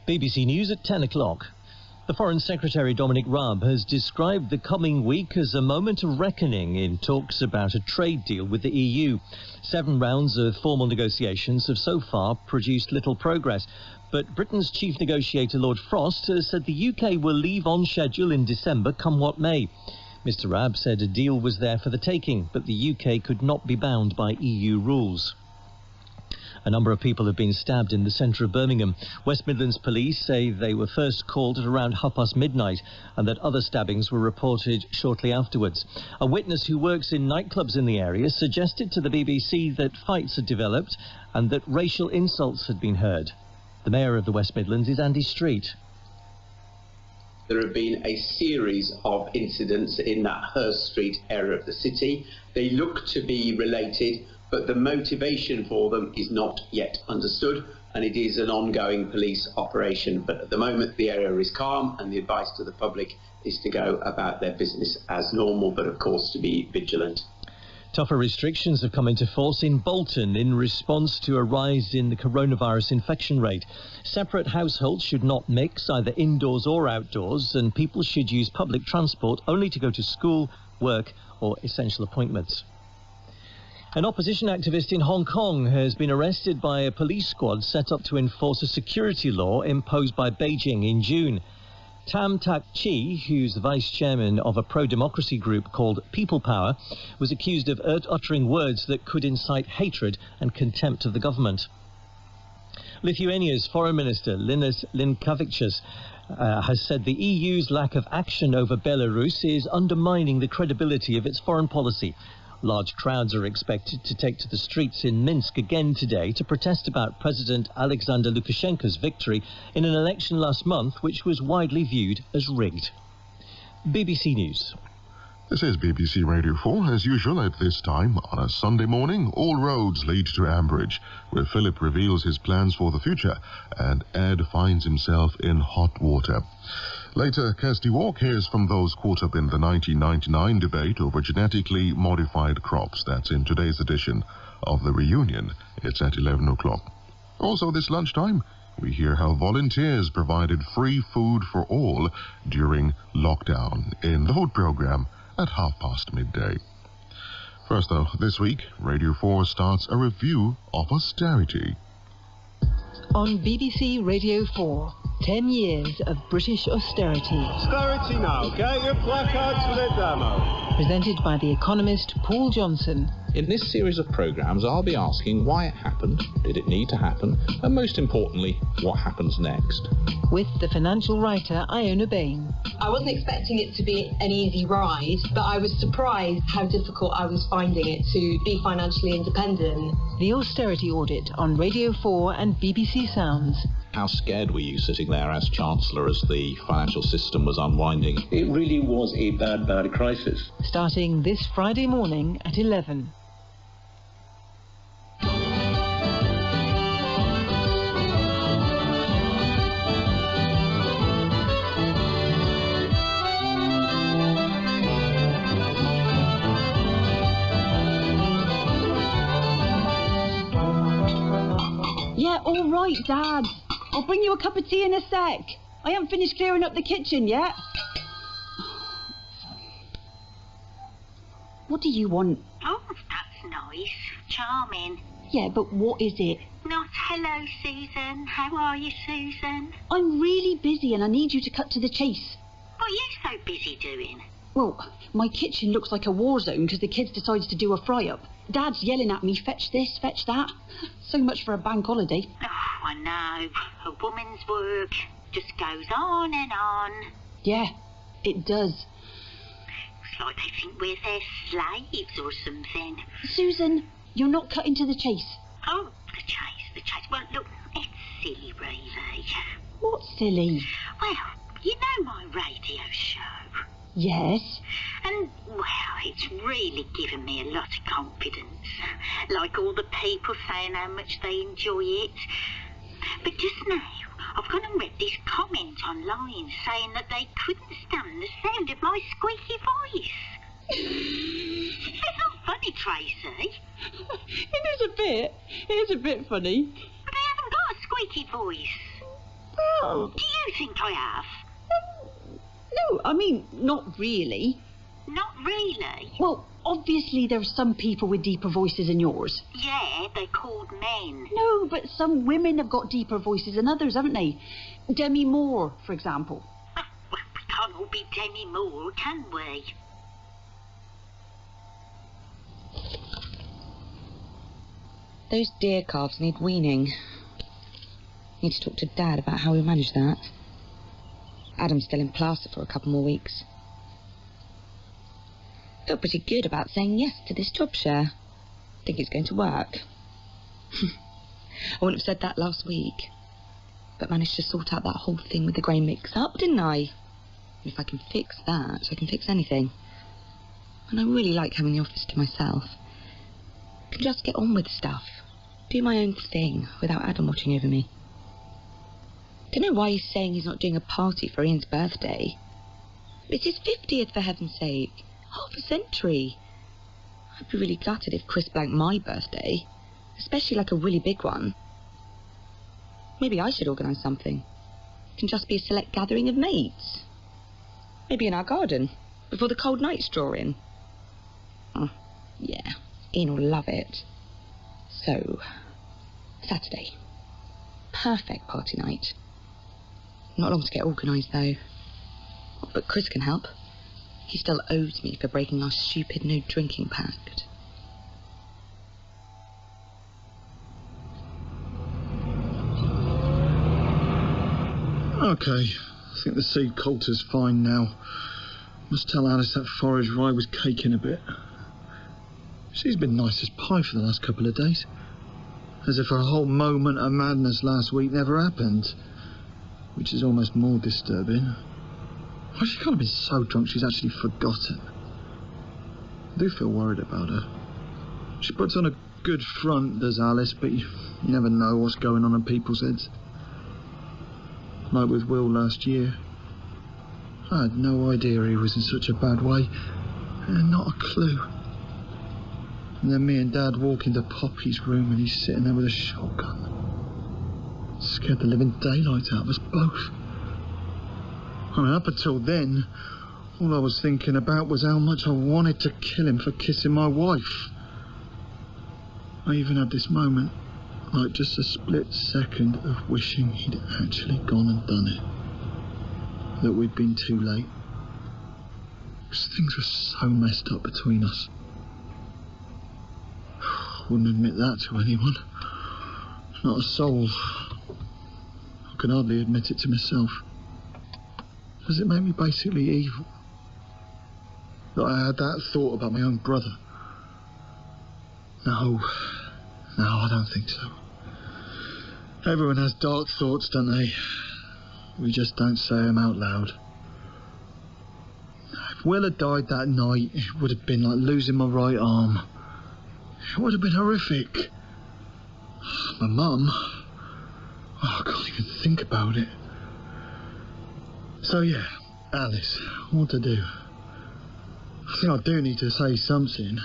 BBC News at 10 o'clock. The Foreign Secretary Dominic Raab has described the coming week as a moment of reckoning in talks about a trade deal with the EU. 7 rounds of formal negotiations have so far produced little progress, but Britain's chief negotiator Lord Frost has said the UK will leave on schedule in December, come what may. Mr Raab said a deal was there for the taking, but the UK could not be bound by EU rules. A number of people have been stabbed in the centre of Birmingham. West Midlands police say they were first called at around midnight and that other stabbings were reported shortly afterwards. A witness who works in nightclubs in the area suggested to the BBC that fights had developed and that racial insults had been heard. The Mayor of the West Midlands is Andy Street. There have been a series of incidents in that Hurst Street area of the city. They look to be related, but the motivation for them is not yet understood, and it is an ongoing police operation. But at the moment the area is calm, and the advice to the public is to go about their business as normal, but of course to be vigilant. Tougher restrictions have come into force in Bolton in response to a rise in the coronavirus infection rate. Separate households should not mix, either indoors or outdoors, and people should use public transport only to go to school, work or essential appointments. An opposition activist in Hong Kong has been arrested by a police squad set up to enforce a security law imposed by Beijing in June. Tam Tak Chi, who's the vice chairman of a pro-democracy group called People Power, was accused of uttering words that could incite hatred and contempt of the government. Lithuania's foreign minister, Linas Linkevičius, has said the EU's lack of action over Belarus is undermining the credibility of its foreign policy. Large crowds are expected to take to the streets in Minsk again today to protest about President Alexander Lukashenko's victory in an election last month which was widely viewed as rigged. BBC News. This is BBC Radio 4. As usual at this time on a Sunday morning, all roads lead to Ambridge, where Philip reveals his plans for the future and Ed finds himself in hot water. Later, Kirsty Walk hears from those caught up in the 1999 debate over genetically modified crops. That's in today's edition of The Reunion. It's at 11 o'clock. Also this lunchtime, we hear how volunteers provided free food for all during lockdown in the food programme at midday. First though, this week, Radio 4 starts a review of austerity. On BBC Radio 4, 10 years of British austerity. Austerity now, get your placards for the demo. Presented by the economist Paul Johnson. In this series of programmes, I'll be asking why it happened, did it need to happen, and most importantly, what happens next. With the financial writer Iona Bain. I wasn't expecting it to be an easy ride, but I was surprised how difficult I was finding it to be financially independent. The Austerity Audit on Radio 4 and BBC Sounds. How scared were you sitting there as Chancellor as the financial system was unwinding? It really was a bad crisis. Starting this Friday morning at 11. Yeah, all right, Dad. I'll bring you a cup of tea in a sec. I haven't finished clearing up the kitchen yet. What do you want? Oh, that's nice. Charming. Yeah, but what is it? Not hello, Susan. How are you, Susan? I'm really busy and I need you to cut to the chase. What are you so busy doing? Well, my kitchen looks like a war zone because the kids decided to do a fry-up. Dad's yelling at me, fetch this, fetch that. So much for a bank holiday. Oh, I know. A woman's work just goes on and on. Yeah, it does. It's like they think we're their slaves or something. Susan, you're not cutting to the chase. Oh, the chase. Well, look, it's silly, really. What's silly? Well, you know my radio show. Yes. And, well, it's really given me a lot of confidence. Like all the people saying how much they enjoy it. But just now, I've gone and read this comment online saying that they couldn't stand the sound of my squeaky voice. It's not funny, Tracy. It is a bit funny. But I haven't got a squeaky voice. Well... Do you think I have? No, I mean, not really. Not really. Well, obviously there's some people with deeper voices than yours. Yeah, they're called men. No, but some women have got deeper voices than others, haven't they? Demi Moore, for example. Well, we can't all be Demi Moore, can we? Those deer calves need weaning. Need to talk to Dad about how we manage that. Adam's still in plaster for a couple more weeks. Feel pretty good about saying yes to this job share. Think it's going to work. I wouldn't have said that last week, but managed to sort out that whole thing with the grain mix-up, didn't I? And if I can fix that, I can fix anything. And I really like having the office to myself. I can just get on with stuff, do my own thing without Adam watching over me. Don't know why he's saying he's not doing a party for Ian's birthday. It's his 50th, for heaven's sake. Half a century. I'd be really gutted if Chris blanked my birthday, especially like a really big one. Maybe I should organise something. It can just be a select gathering of mates. Maybe in our garden, before the cold nights draw in. Oh, yeah, Ian will love it. So, Saturday. Perfect party night. Not long to get organised, though. But Chris can help. He still owes me for breaking our stupid no-drinking pact. OK, I think the seed coulter's fine now. Must tell Alice that forage rye was caking a bit. She's been nice as pie for the last couple of days. As if her whole moment of madness last week never happened. Which is almost more disturbing. Why, she can't have been so drunk she's actually forgotten. I do feel worried about her. She puts on a good front, does Alice, but you never know what's going on in people's heads. Like with Will last year. I had no idea he was in such a bad way. And not a clue. And then me and Dad walk into Poppy's room and he's sitting there with a shotgun. Scared the living daylights out of us both. I mean, up until then, all I was thinking about was how much I wanted to kill him for kissing my wife. I even had this moment, like just a split second of wishing he'd actually gone and done it. That we'd been too late. Because things were so messed up between us. Wouldn't admit that to anyone. Not a soul. I can hardly admit it to myself. Does it make me basically evil? That I had that thought about my own brother? No, I don't think so. Everyone has dark thoughts, don't they? We just don't say them out loud. If Will had died that night, it would have been like losing my right arm. It would have been horrific. My mum... I can't even think about it. So yeah, Alice, what to do? I think I do need to say something.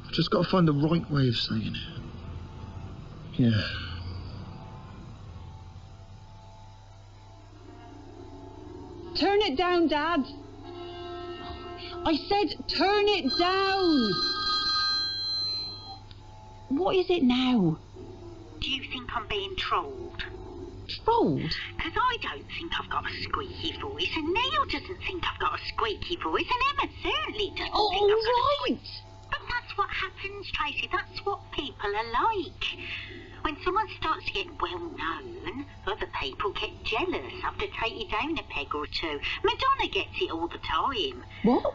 I've just got to find the right way of saying it. Yeah. Turn it down, Dad. I said turn it down. What is it now? Do you think I'm being trolled? Trolled? Because I don't think I've got a squeaky voice, and Neil doesn't think I've got a squeaky voice, and Emma certainly doesn't think I've got a squeaky... But that's what happens, Tracy. That's what people are like. When someone starts to get well known, other people get jealous, have to take you down a peg or two. Madonna gets it all the time. What? Well,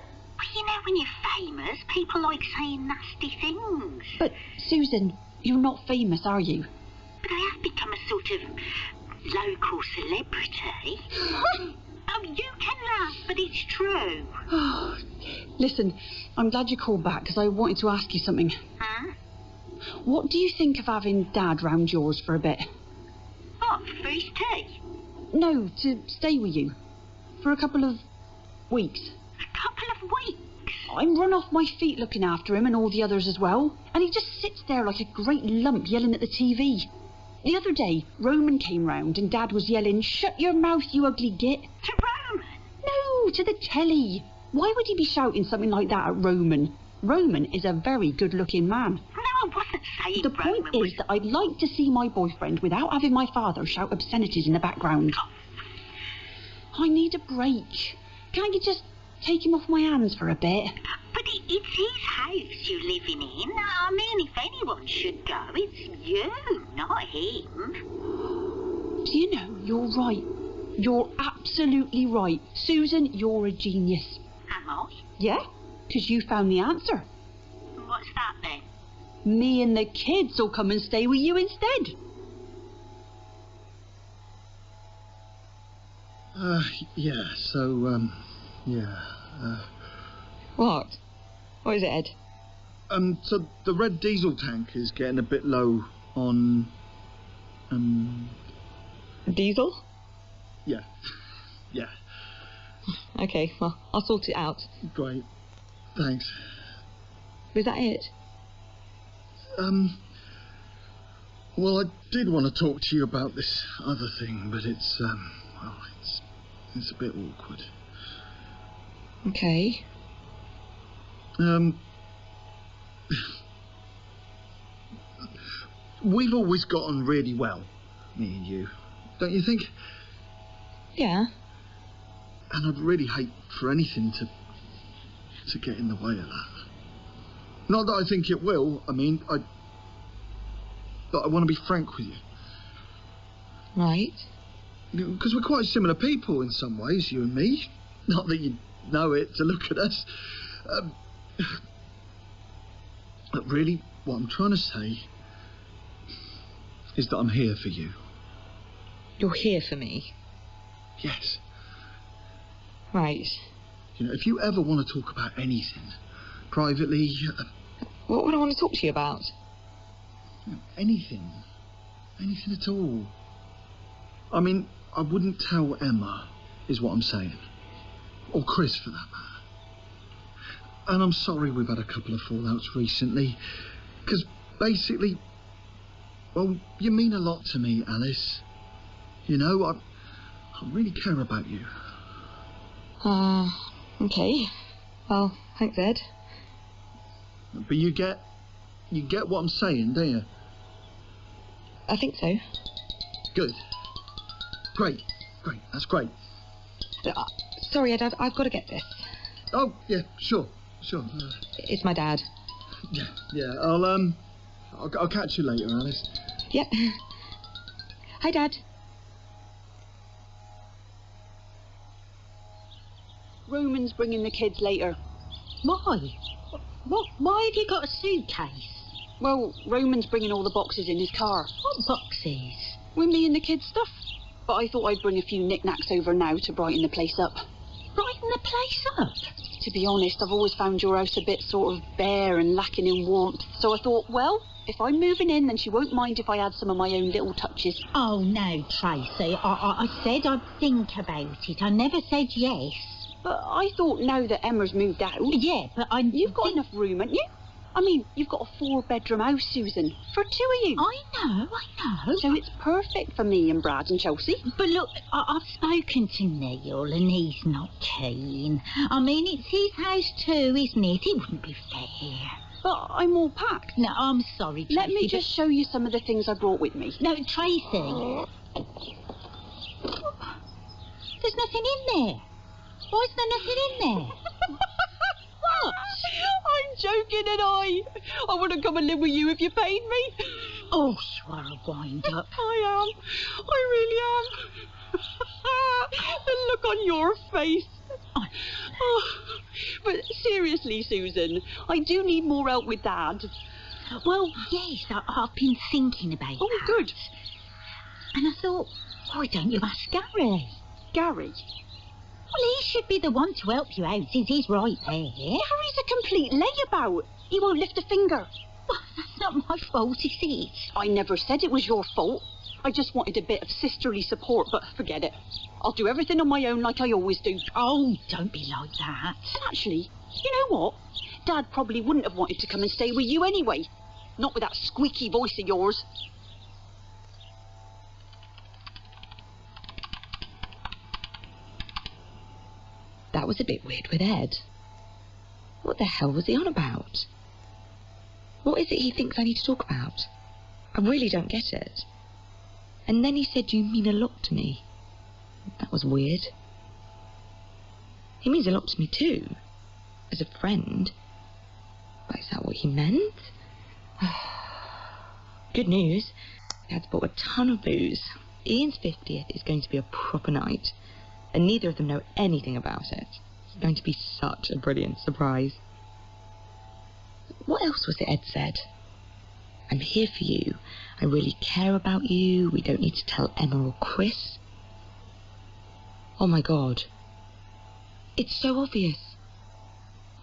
you know, when you're famous, people like saying nasty things. But, Susan, you're not famous, are you? But I have become a sort of local celebrity. Oh, you can laugh, but it's true. Listen, I'm glad you called back, because I wanted to ask you something. Huh? What do you think of having Dad round yours for a bit? What, for his tea? No, to stay with you. For a couple of weeks. A couple of weeks? I'm run off my feet looking after him and all the others as well. And he just sits there like a great lump yelling at the TV. The other day, Roman came round and Dad was yelling, "Shut your mouth, you ugly git." To Roman? No, to the telly. Why would he be shouting something like that at Roman? Roman is a very good-looking man. No, I wasn't saying The Roman point is that I'd like to see my boyfriend without having my father shout obscenities in the background. I need a break. Can't you just take him off my hands for a bit? But it's his house you're living in. I mean, if anyone should go, it's you, not him. Do you know, you're right. You're absolutely right. Susan, you're a genius. Am I? Yeah, because you found the answer. What's that then? Me and the kids will come and stay with you instead. Yeah, so, What? What is it, Ed? So the red diesel tank is getting a bit low on, Diesel? Yeah. Yeah. Okay, well, I'll sort it out. Great. Thanks. Was that it? Well, I did want to talk to you about this other thing, but it's a bit awkward. Okay. We've always gotten really well, me and you. Don't you think? Yeah. And I'd really hate for anything to get in the way of that. Not that I think it will. I mean, I want to be frank with you. Right. Because we're quite similar people in some ways, you and me. Not that you know it to look at us. But really, what I'm trying to say is that I'm here for you. You're here for me? Yes. Right. You know, if you ever want to talk about anything, privately... what would I want to talk to you about? Anything. Anything at all. I mean, I wouldn't tell Emma, is what I'm saying. Or Chris, for that matter. And I'm sorry we've had a couple of fallouts recently. Because basically, well, you mean a lot to me, Alice. You know, I really care about you. Okay. Well, thanks, Ed. But you get what I'm saying, don't you? I think so. Good. Great. That's great. Sorry, Ed, I've got to get this. Oh, yeah, sure. It's my dad. Yeah. I'll catch you later, Alice. Yep. Hi, Dad. Roman's bringing the kids later. Why? Why have you got a suitcase? Well, Roman's bringing all the boxes in his car. What boxes? With me and the kids' stuff. But I thought I'd bring a few knickknacks over now to brighten the place up. Brighten the place up? To be honest, I've always found your house a bit sort of bare and lacking in warmth. So I thought, well, if I'm moving in, then she won't mind if I add some of my own little touches. Oh, no, Tracy. I said I'd think about it. I never said yes. But I thought now that Emma's moved out... Yeah, but You've got enough room, haven't you? I mean, you've got a 4-bedroom house, Susan, for 2 of you. I know. So it's perfect for me and Brad and Chelsea. But look, I've spoken to Neil and he's not keen. I mean, it's his house too, isn't it? It wouldn't be fair. But I'm all packed. No, I'm sorry, Tracy. Let me just show you some of the things I brought with me. No, Tracy. There's nothing in there. Why is there nothing in there? What? I'm joking, and I wouldn't come and live with you if you paid me. Oh, you are a wind-up. I really am. The look on your face. But seriously, Susan, I do need more help with Dad. Well, yes, I've been thinking about that. Oh, good. And I thought, why don't you ask Gary? Gary? Well, he should be the one to help you out, since he's right there. Gary's a complete layabout. He won't lift a finger. Well, that's not my fault, is it? I never said it was your fault. I just wanted a bit of sisterly support, but forget it. I'll do everything on my own like I always do. Oh, don't be like that. And actually, you know what? Dad probably wouldn't have wanted to come and stay with you anyway. Not with that squeaky voice of yours. that was a bit weird with Ed. What the hell was he on about? What is it he thinks I need to talk about? I really don't get it. And then he said, you mean a lot to me. That was weird. He means a lot to me too, as a friend. But is that what he meant? Good news. Dad's bought a ton of booze. Ian's 50th is going to be a proper night, and neither of them know anything about it. It's going to be such a brilliant surprise. What else was it Ed said? I'm here for you. I really care about you. We don't need to tell Emma or Chris. Oh my God. It's so obvious.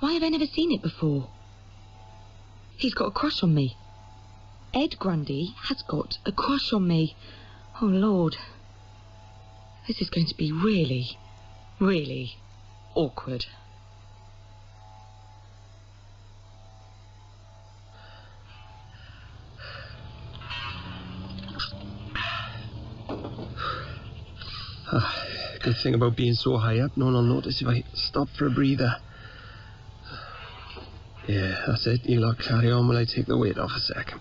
Why have I never seen it before? He's got a crush on me. Ed Grundy has got a crush on me. Oh Lord. This is going to be really, really awkward. Good thing about being so high up, no one will notice if I stop for a breather. Yeah, that's it. You lot carry on while I take the weight off a sec.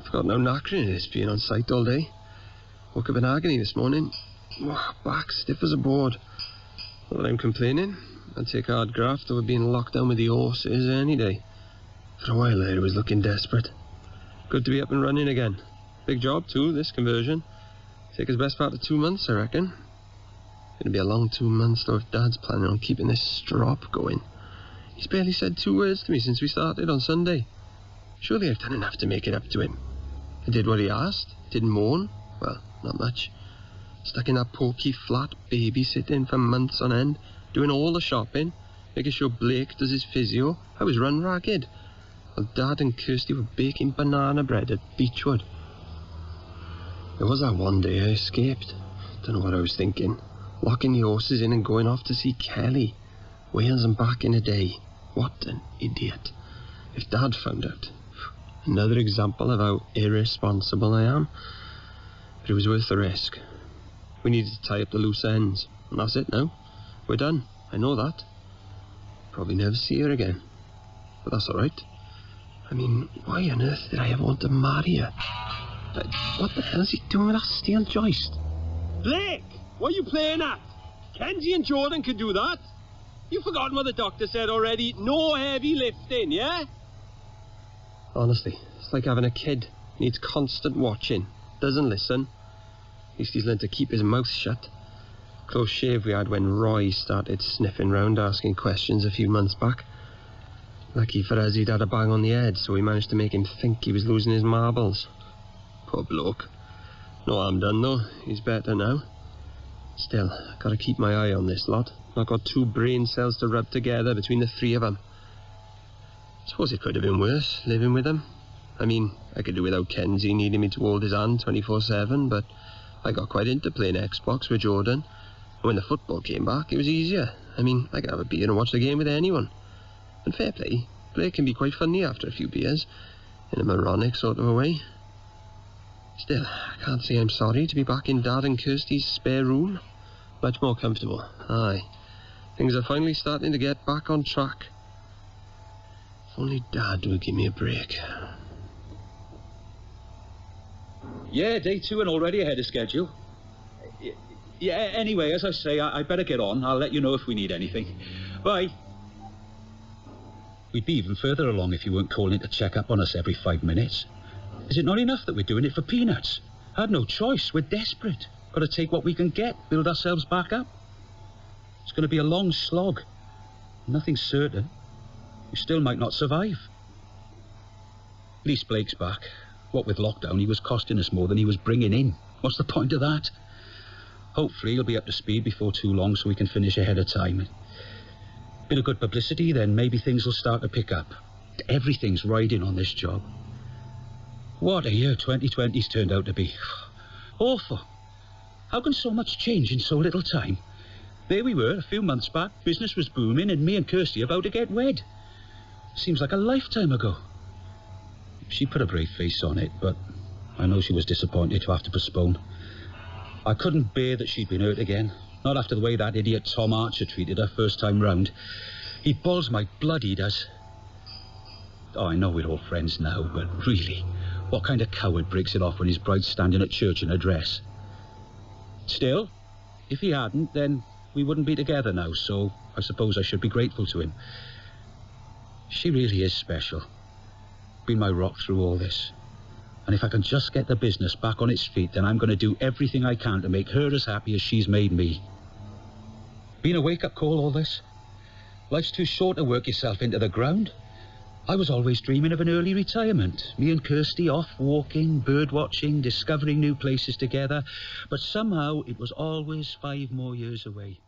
I've got no knackering in this being on site all day. Woke up in agony this morning. Back stiff as a board. Not that I'm complaining. I'd take hard graft over being locked down with the horses any day. For a while there, it was looking desperate. Good to be up and running again. Big job too, this conversion. Take us best part of 2 months, I reckon. It'll be a long 2 months, though, if Dad's planning on keeping this strop going. He's barely said 2 words to me since we started on Sunday. Surely I've done enough to make it up to him. I did what he asked. Didn't moan. Well, not much. Stuck in that pokey flat, babysitting for months on end, doing all the shopping, making sure Blake does his physio. I was run ragged. While Dad and Kirsty were baking banana bread at Beechwood. There was that one day I escaped. Don't know what I was thinking. Locking the horses in and going off to see Kelly. Wales and back in a day. What an idiot. If Dad found out. Another example of how irresponsible I am. But it was worth the risk. We needed to tie up the loose ends. And that's it now. We're done. I know that. Probably never see her again. But that's alright. I mean, why on earth did I ever want to marry her? What the hell's he doing with that steel joist? Blake, what are you playing at? Kenzie and Jordan could do that. You've forgotten what the doctor said already. No heavy lifting, yeah? Honestly, it's like having a kid. Needs constant watching. Doesn't listen. At least he's learned to keep his mouth shut. Close shave we had when Roy started sniffing round asking questions a few months back. Lucky for us he'd had a bang on the head, so we managed to make him think he was losing his marbles. Poor bloke. No harm done, though. He's better now. Still, gotta keep my eye on this lot. Not got 2 brain cells to rub together between the 3 of them. Suppose it could have been worse, living with him. I mean, I could do without Kenzie needing me to hold his hand 24/7, but I got quite into playing Xbox with Jordan. And when the football came back, it was easier. I mean, I could have a beer and watch the game with anyone. And fair play, Blake can be quite funny after a few beers, in a moronic sort of a way. Still, I can't say I'm sorry to be back in Dad and Kirsty's spare room. Much more comfortable, aye. Things are finally starting to get back on track. If only Dad would give me a break. Yeah, day 2 and already ahead of schedule. Yeah, anyway, as I say, I better get on. I'll let you know if we need anything. Bye. We'd be even further along if you weren't calling to check up on us every 5 minutes. Is it not enough that we're doing it for peanuts? Had no choice. We're desperate. Got to take what we can get, build ourselves back up. It's going to be a long slog. Nothing's certain. We still might not survive. At least Blake's back. What with lockdown, he was costing us more than he was bringing in. What's the point of that? Hopefully he'll be up to speed before too long so we can finish ahead of time. Bit of good publicity, then maybe things will start to pick up. Everything's riding on this job. What a year 2020's turned out to be. Awful. How can so much change in so little time? There we were, a few months back, business was booming and me and Kirsty about to get wed. Seems like a lifetime ago. She put a brave face on it, but I know she was disappointed to have to postpone. I couldn't bear that she'd been hurt again. Not after the way that idiot Tom Archer treated her first time round. He boils my blood, he does. Oh, I know we're all friends now, but really, what kind of coward breaks it off when his bride's standing at church in her dress? Still, if he hadn't, then we wouldn't be together now, so I suppose I should be grateful to him. She really is special. Been my rock through all this. And if I can just get the business back on its feet, then I'm going to do everything I can to make her as happy as she's made me. Been a wake-up call, all this? Life's too short to work yourself into the ground. I was always dreaming of an early retirement. Me and Kirsty off walking, bird-watching, discovering new places together. But somehow it was always 5 more years away.